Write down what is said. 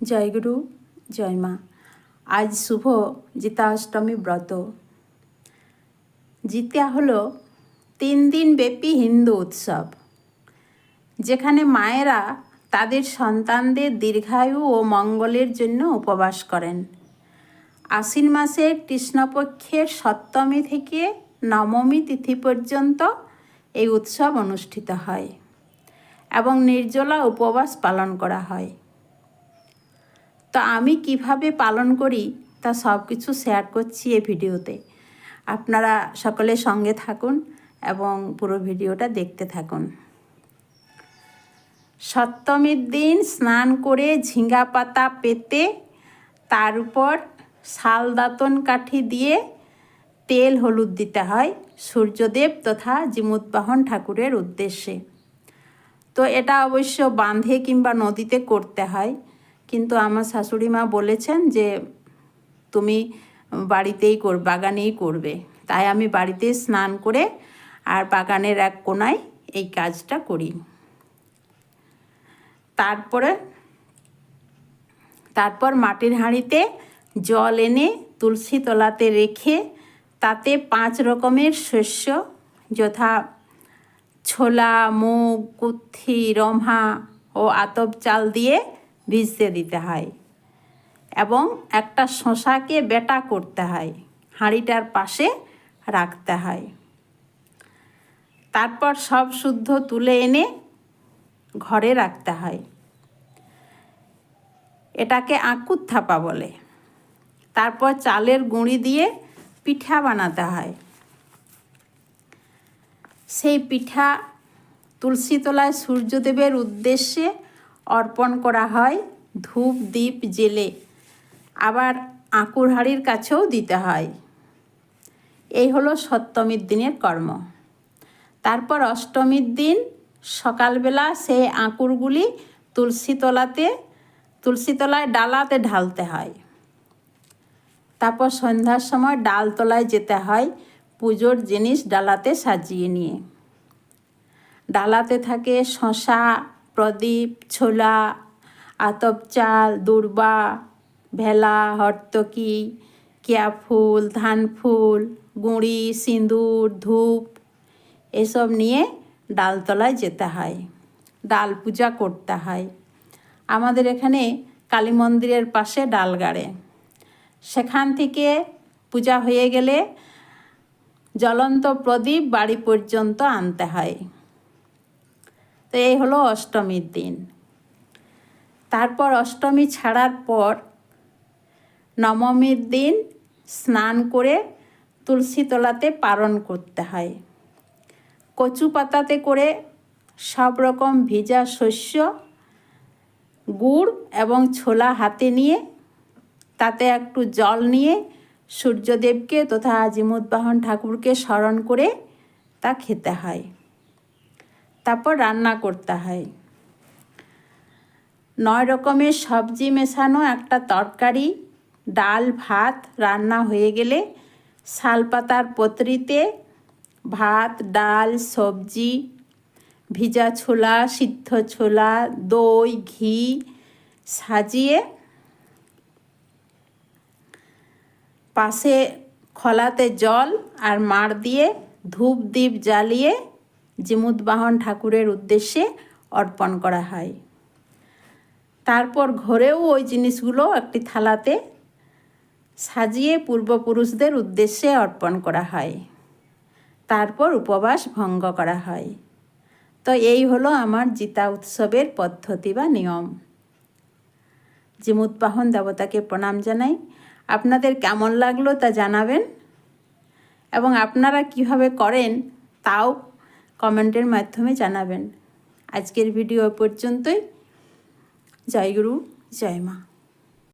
জয়গুরু জয় মা। আজ শুভ জিতা অষ্টমী ব্রত। জিতা হলো 3 দিন ব্যাপী হিন্দু উৎসব, যেখানে মায়েরা তাদের সন্তানদের দীর্ঘায়ু ও মঙ্গলের জন্য উপবাস করেন। আশ্বিন মাসের কৃষ্ণপক্ষের সপ্তমী থেকে নবমী তিথি পর্যন্ত এই উৎসব অনুষ্ঠিত হয় এবং নির্জলা উপবাস পালন করা হয়। তো আমি কিভাবে পালন করি তা সব কিছু শেয়ার করছি এই ভিডিওতে। আপনারা সকলে সঙ্গে থাকুন এবং পুরো ভিডিওটা দেখতে থাকুন। সপ্তমীর দিন স্নান করে ঝিঙ্গা পাতা পেতে তার উপর শাল দাঁতন কাঠি দিয়ে তেল হলুদ দিতে হয় সূর্যদেব তথা জিমুতবাহন ঠাকুরের উদ্দেশ্যে। তো এটা অবশ্য বাঁধে কিংবা নদীতে করতে হয়, কিন্তু আমার শাশুড়ি মা বলেছেন যে তুমি বাড়িতেই বাগানেই করবে, তাই আমি বাড়িতে স্নান করে আর বাগানের এক কোনায় এই কাজটা করি। তারপর মাটির হাঁড়িতে জল এনে তুলসী তলাতে রেখে তাতে 5 রকমের শস্য যথা ছোলা, মুগ, কুত্থি, রমহা ও আতপ চাল দিয়ে ভিজতে দিতে হয় এবং একটা শশাকে বেটা করতে হয়, হাঁড়িটার পাশে রাখতে হয়। তারপর সব শুদ্ধ তুলে এনে ঘরে রাখতে হয়। এটাকে আকুত থাপা বলে। তারপর চালের গুঁড়ি দিয়ে পিঠা বানাতে হয়। সেই পিঠা তুলসী তলায় সূর্যদেবের উদ্দেশ্যে অর্পণ করা হয় ধূপ দীপ জেলে, আবার আঁকুর হাঁড়ির কাছেও দিতে হয়। এই হলো সপ্তমীর দিনের কর্ম। তারপর অষ্টমীর দিন সকালবেলা সেই আঁকুরগুলি তুলসী তলায় ডালাতে ঢালতে হয়। তারপর সন্ধ্যার সময় ডালতলায় যেতে হয় পুজোর জিনিস ডালাতে সাজিয়ে নিয়ে। ডালাতে থাকে শশা, প্রদীপ, ছোলা, আতপ চাল, দূর্বা, ভেলা, হর্তকি, কেয়া ফুল, ধান ফুল, গুঁড়ি, সিঁদুর, ধূপ এসব নিয়ে ডালতলায় যেতে হয়, ডাল পূজা করতে হয়। আমাদের এখানে কালী মন্দিরের পাশে ডাল গাড়ে, সেখান থেকে পূজা হয়ে গেলে জ্বলন্ত প্রদীপ বাড়ি পর্যন্ত আনতে হয়। তো এই হলো অষ্টমীর দিন। তারপর অষ্টমী ছাড়ার পর নবমীর দিন স্নান করে তুলসী তলাতে পারণ করতে হয়। কচু পাতাতে করে সব রকম ভিজা শস্য, গুড় এবং ছোলা হাতে নিয়ে তাতে একটু জল নিয়ে সূর্যদেবকে তথা জিমুতবাহন ঠাকুরকে স্মরণ করে তা খেতে হয়। তারপর রান্না করতে হয়। 9 রকমের সবজি মেশানো একটা তরকারি, ডাল, ভাত রান্না হয়ে গেলে শালপাতার পত্রিতে ভাত, ডাল, সবজি, ভিজা ছোলা, সিদ্ধ ছোলা, দই, ঘি সাজিয়ে পাশে খলাতে জল আর মাড় দিয়ে ধূপ দীপ জ্বালিয়ে জিমুতবাহন ঠাকুরের উদ্দেশ্যে অর্পণ করা হয়। তারপর ঘরেও ওই জিনিসগুলো একটি থালাতে সাজিয়ে পূর্বপুরুষদের উদ্দেশ্যে অর্পণ করা হয়। তারপর উপবাস ভঙ্গ করা হয়। তো এই হলো আমার জিতা উৎসবের পদ্ধতি বা নিয়ম। জিমুতবাহন দেবতাকে প্রণাম জানাই। আপনাদের কেমন লাগলো তা জানাবেন এবং আপনারা কিভাবে করেন তাও কমেন্টের মাধ্যমে জানাবেন। আজকের ভিডিও পর্যন্তই। জয় গুরু জয় মা।